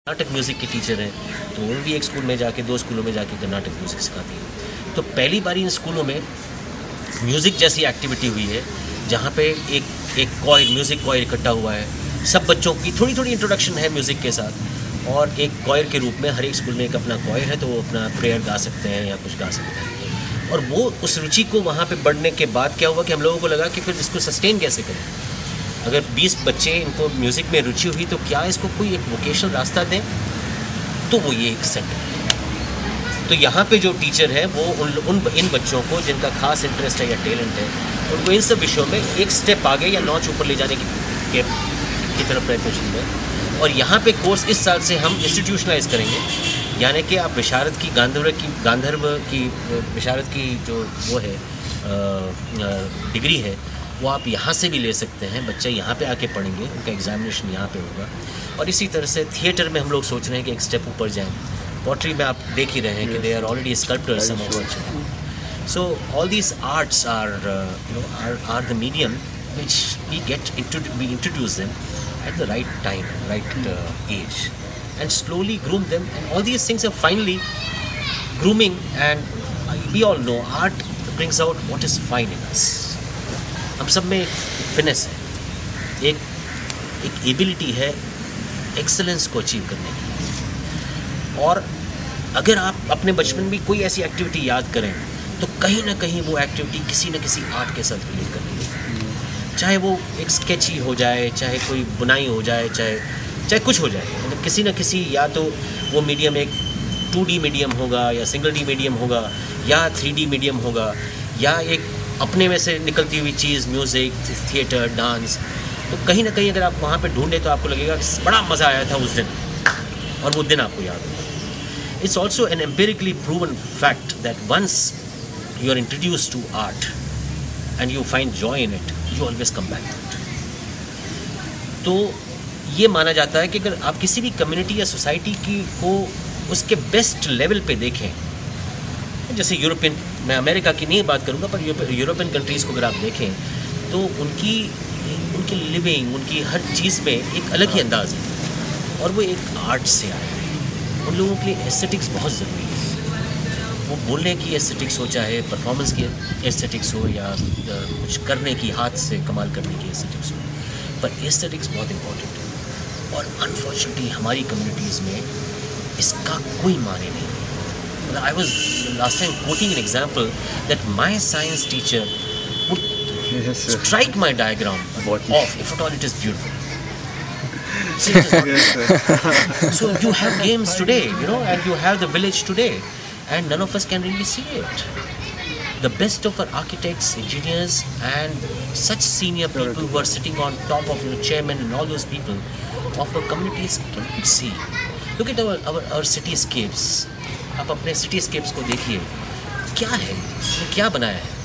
Karnataka music के teacher हैं, तो वो भी एक स्कूल में जाके 2 स्कूलों में जाके कर्नाटक म्यूज़िक सिखाती है। तो पहली बारी इन स्कूलों में म्यूज़िक जैसी एक्टिविटी हुई है जहाँ पे एक कॉयर, म्यूज़िक कॉयर इकट्ठा हुआ है। सब बच्चों की थोड़ी थोड़ी इंट्रोडक्शन है म्यूज़िक के साथ, और एक कॉयर के रूप में हर एक स्कूल में एक अपना कॉयर है, तो वो अपना प्रेयर गा सकते हैं या कुछ गा सकते हैं। और वो उस रुचि को वहाँ पे बढ़ने के बाद क्या हुआ कि हम लोगों को लगा कि फिर इसको सस्टेन कैसे करें। अगर 20 बच्चे इनको म्यूज़िक में रुचि हुई तो क्या इसको कोई एक वोकेशनल रास्ता दें, तो वो ये एक सेंटर है। तो यहाँ पे जो टीचर है वो इन बच्चों को जिनका खास इंटरेस्ट है या टैलेंट है, उनको इन सब विषयों में एक स्टेप आगे या नॉच ऊपर ले जाने की तरफ प्रयत्नशील है। और यहाँ पे कोर्स इस साल से हम इंस्टीट्यूशनलाइज करेंगे, यानी कि आप विशारद की गांधर्व की विशारद की जो वो है डिग्री है, वो आप यहाँ से भी ले सकते हैं। बच्चे यहाँ पे आके पढ़ेंगे, उनका एग्जामिनेशन यहाँ पे होगा। और इसी तरह से थिएटर में हम लोग सोच रहे हैं कि एक स्टेप ऊपर जाएं। पॉटरी में आप देख ही रहे हैं कि they are already sculptors. So all these arts are the medium which we introduce them at the right time, right age, and slowly groom them, and all these things are finally grooming. And we all know art brings out what is fine in us. हम सब में एक finesse है, एक ability है excellence को achieve करने की। और अगर आप अपने बचपन में कोई ऐसी एक्टिविटी याद करें तो कहीं ना कहीं वो एक्टिविटी किसी न किसी आर्ट के साथ रिलेट कर रही है। चाहे वो एक स्केच ही हो जाए, चाहे कोई बुनाई हो जाए, चाहे कुछ हो जाए, मतलब किसी न किसी, या तो वो मीडियम एक 2D मीडियम होगा या सिंगल D मीडियम होगा या 3D मीडियम होगा, या एक अपने में से निकलती हुई चीज़ म्यूज़िक, थिएटर, डांस। तो कहीं ना कहीं अगर आप वहाँ पे ढूंढें तो आपको लगेगा कि बड़ा मज़ा आया था उस दिन, और वो दिन आपको याद होगा। It's also an empirically proven fact that once you are introduced to art and you find joy in it, you always come back to it. तो ये माना जाता है कि अगर आप किसी भी कम्युनिटी या सोसाइटी को उसके बेस्ट लेवल पे देखें, जैसे यूरोपियन, मैं अमेरिका की नहीं बात करूँगा, पर यूरोपियन कंट्रीज़ को अगर आप देखें तो उनकी लिविंग, उनकी हर चीज़ में एक अलग ही अंदाज़ है, और वो एक आर्ट से आया है। उन लोगों के लिए एस्थेटिक्स बहुत ज़रूरी है। वो बोलने की एस्थेटिक्स हो, चाहे परफॉर्मेंस की एस्थेटिक्स हो, या कुछ करने की, हाथ से कमाल करने की एस्थेटिक्स हो, पर एस्थेटिक्स बहुत इम्पोर्टेंट है। और अनफॉर्चुनेटली हमारी कम्युनिटीज़ में इसका कोई माने नहीं है। I was last time coating an example that my science teacher would strike my diagram of if at all it is beautiful. So you have games today, and you have the village today, and none of us can really see it. The best of our architects, engineers, and such senior people who are sitting on top of chairmen and all those people of our communities cannot see. Look at our cityscapes. आप अपने cityscapes को देखिए, क्या है, क्या बनाया है.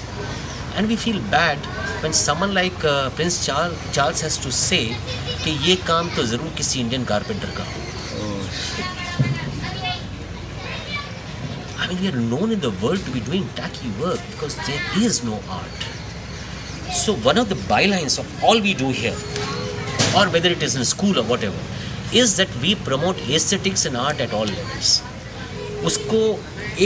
And we feel bad when someone like Prince Charles has to say कि ये काम तो ज़रूर किसी इंडियन कारपेंटर का हो. I mean, we are known in the world to be doing tacky work because there is no art. So one of the bylines of all we do here, or whether it is in school or whatever, is that we promote aesthetics and art at all levels. उसको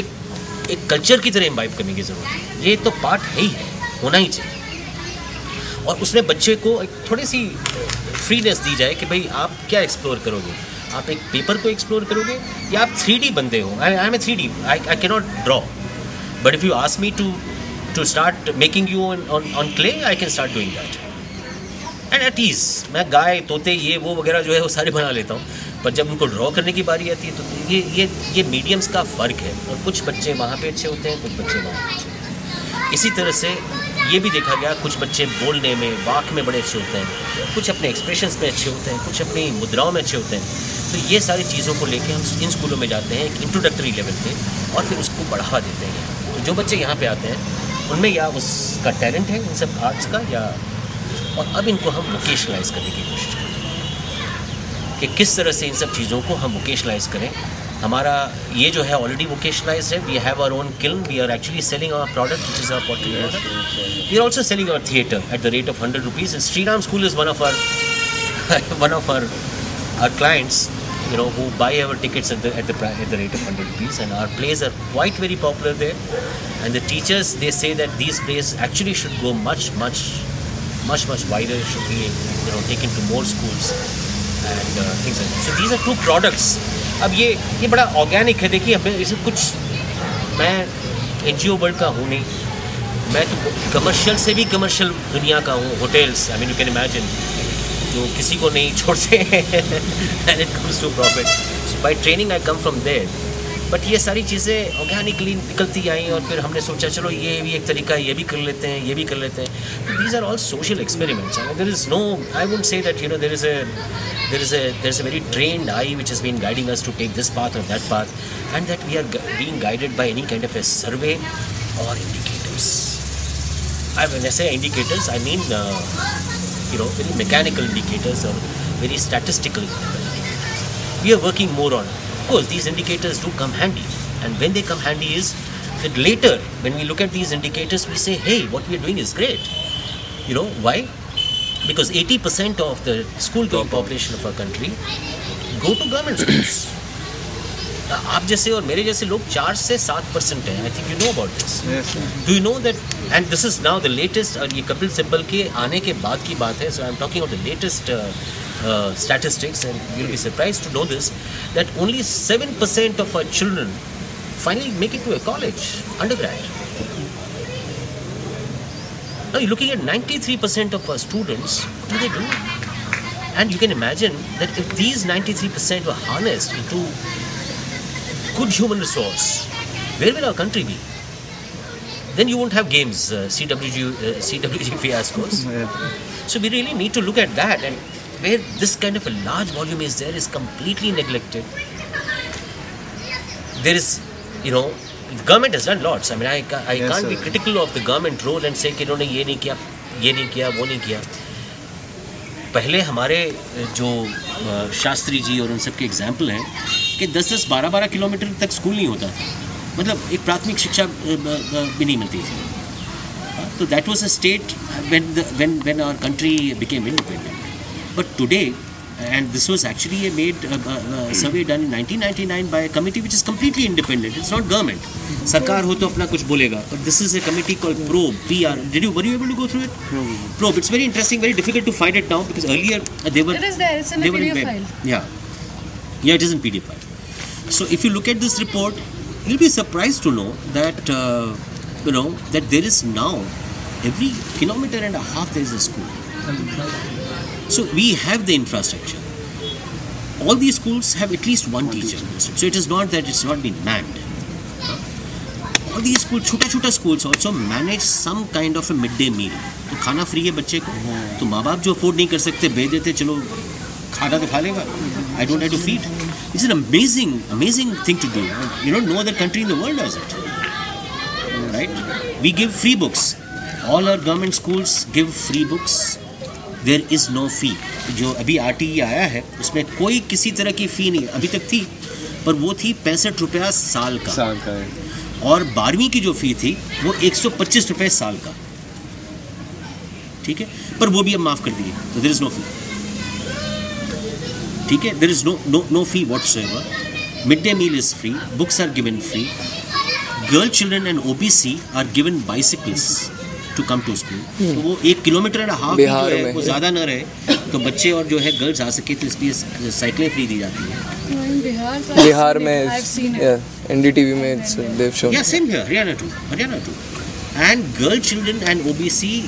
एक culture की तरह imbibe करने की ज़रूरत है. ये तो पार्ट है ही है, होना ही चाहिए. और उसमें बच्चे को एक थोड़ी सी फ्रीनेस दी जाए कि भाई आप क्या एक्सप्लोर करोगे. आप एक पेपर को एक्सप्लोर करोगे या आप 3D बनते हो. I am a 3D, I can not draw, but if you ask me to start making you on clay, I can start doing that. And at ease मैं गाय, तोते, ये वो वगैरह जो है वो सारे बना लेता हूँ, पर जब उनको ड्रॉ करने की बारी आती है तो ये मीडियम्स का फ़र्क है. और कुछ बच्चे वहाँ पे अच्छे होते हैं, कुछ बच्चे वहाँ पे अच्छे होते हैं. इसी तरह से ये भी देखा गया, कुछ बच्चे बोलने में, वाक में बड़े अच्छे होते हैं, कुछ अपने एक्सप्रेशंस में अच्छे होते हैं, कुछ अपनी मुद्राओं में अच्छे होते हैं. तो ये सारी चीज़ों को लेके हम इन स्कूलों में जाते हैं एक इंट्रोडक्टरी लेवल पे, और फिर उसको बढ़ावा देते हैं. तो जो बच्चे यहाँ पे आते हैं उनमें या उसका टैलेंट है इन सब आर्ट्स का, या और अब इनको हम वोकेशनलाइज करने की कोशिश करते हैं कि किस तरह से इन सब चीज़ों को हम वोकेशनलाइज करें. हमारा ये जो है ऑलरेडी वोकेशनलाइज्ड है. We have our own kiln. We are actually selling our product which is our pottery product. We are also selling our theatre at the rate of 100 rupees. And Sri Ram School is one of our clients who buy our tickets at the rate of 100 rupees, and our plays are quite very popular there. And the teachers, they say that these plays actually should go much wider, should be taken to more schools and things like that. So these are two products. अब ये बड़ा organic है. देखिए हमें इसे कुछ, मैं NGO world का हूँ नहीं, मैं तो कमर्शियल से भी कमर्शियल दुनिया का हूँ. Hotels, I mean you can imagine, जो किसी को नहीं छोड़ते and it comes to profit. So by training I come from there. But ये सारी चीज़ें ऑर्गेनिकली निकलती आई और फिर हमने सोचा चलो ये भी एक तरीका है, ये भी कर लेते हैं, ये भी कर लेते हैं. These are all social experiments. There is no, I wouldn't say that there is a very trained eye which has been guiding us to take this path or that path, and that we are being guided by any kind of a survey or indicators. When I say indicators, I mean very mechanical indicators or very statistical indicators. We are working more on. Of course, these indicators do come handy, and when they come handy is that later, when we look at these indicators, we say, hey, what we are doing is great. Why? Because 80% of the school-going population of our country go to government schools. आप जैसे और मेरे जैसे लोग 4 से 7% हैं. I think you know about this. Yes, sir. Do you know that? And this is now the latest. और ये कपिल सिब्बल के आने के बाद की बात है. So I'm talking about the latest statistics, and you'll be surprised to know this, that only 7% of our children finally make it to a college, undergrad. Now you're looking at 93% of our students. What do they do? And you can imagine that if these 93% were harnessed into good human resource, where will our country be? Then you won't have games, CWG fiascos. So we really need to look at that, and where this kind of a large volume is there is completely neglected. There is, government has done lots. I mean, I can't be critical of the government role and say कि इन्होंने ये नहीं किया, वो नहीं किया. पहले हमारे जो शास्त्री जी और उन सब के एग्जाम्पल हैं कि 10-10, 12-12 किलोमीटर तक स्कूल नहीं होता था. मतलब एक प्राथमिक शिक्षा भी नहीं मिलती थी. तो that was a state when our country became independent. But today, and this was actually a survey done in 1999 by a committee which is completely independent. It's not government. Sarkar ho to apna kuch bolega. But this is a committee called Probe, PR. Were you able to go through it? Probe. It's very interesting, very difficult to find it now because earlier they were. It is there. It's in a PDF file. Yeah, it is in PDF file. So if you look at this report, you'll be surprised to know that that there is now every kilometer and a half there is a school. So we have the infrastructure. All these schools have at least one teacher. So it is not that it's not been manned. All these schools, छोटा schools also manage some kind of a midday meal. तो खाना free है बच्चे को, तो माँ बाप जो अफोर्ड नहीं कर सकते भेज देते, चलो खाना तो खा लेगा. I don't have to feed. It's an amazing thing to do. No other country in the world does it. Right? We give free books. All our government schools give free books. There is no fee. जो अभी RTE आया है उसमें कोई किसी तरह की फ़ी नहीं, अभी तक थी पर वो थी 65 रुपया साल का है. और 12वीं की जो फ़ी थी वो 125 रुपये साल का. ठीक है, पर वो भी अब माफ़ कर दिए. तो देयर इज़ नो फी. ठीक है, there is no fee whatsoever. Midday meal is free. Books are given free. Girl children and OBC are given bicycles to come to school. तो वो 1.5 किलोमीटर जो है वो ज़्यादा न रहे तो बच्चे और जो है गर्ल्स आ सके, तो इसलिए साइकिलें फ्री दी जाती हैं. बिहार में NDTV में they've shown. Yeah, same here. Haryana too. And girl children and OBC